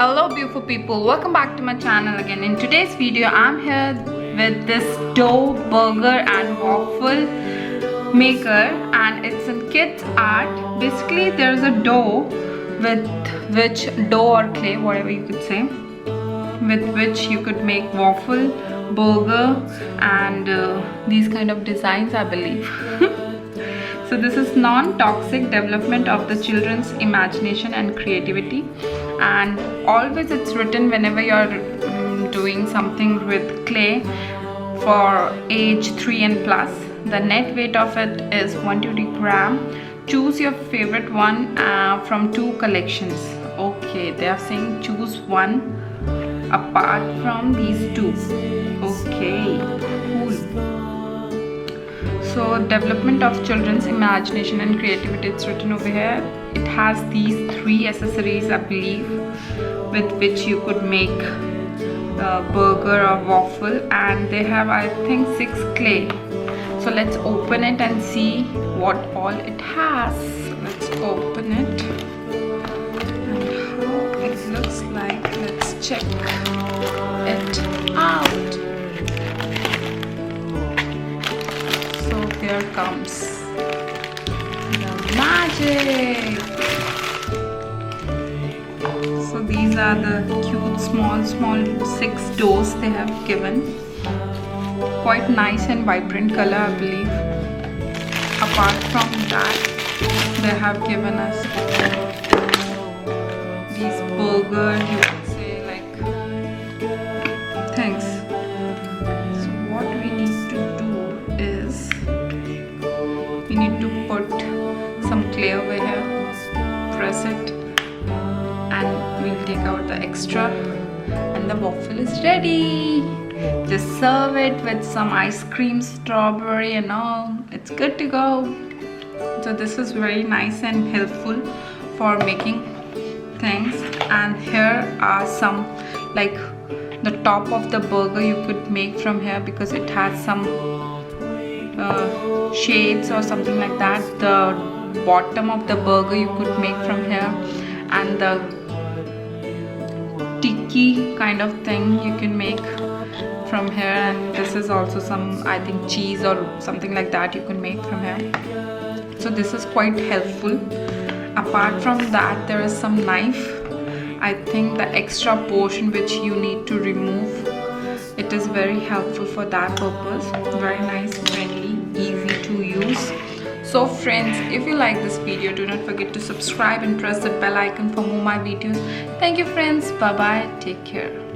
Hello beautiful people, welcome back to my channel again. In today's video I'm here with this dough burger and waffle maker, and it's in kids art. Basically there's a dough with which dough or clay, whatever you could say, with which you could make waffle, burger and these kind of designs, I believe. So this is non-toxic development of the children's imagination and creativity, and always it's written whenever you're doing something with clay for age 3 and plus. The net weight of it is 120 gram. Choose your favorite one from 2 collections. Okay, they are saying choose one apart from these 2. Okay, cool. So development of children's imagination and creativity, it's written over here. It has these 3 accessories, I believe, with which you could make a burger or waffle, and they have, I think, 6 clay. So let's open it and see what all it has. Let's open it and how it looks like. Let's check it out. So here comes the magic. So these are the cute small 6 doughs they have given. Quite nice and vibrant color, I believe. Apart from that, they have given us these burger, you could say, like things. So what we need to do is we need to put some clay over here, press it, and we'll take out the extra, and the waffle is ready. Just serve it with some ice cream, strawberry and all. It's good to go. So this is very nice and helpful for making things. And here are some, like the top of the burger you could make from here, because it has some shades or something like that. The bottom of the burger you could make from here, and the tiki kind of thing you can make from here, and this is also some, I think, cheese or something like that you can make from here. So this is quite helpful. Apart from that, there is some knife. I think the extra portion which you need to remove, it is very helpful for that purpose. Very nice, friendly, easy to use. So friends, if you like this video, do not forget to subscribe and press the bell icon for more my videos. Thank you friends. Bye bye. Take care.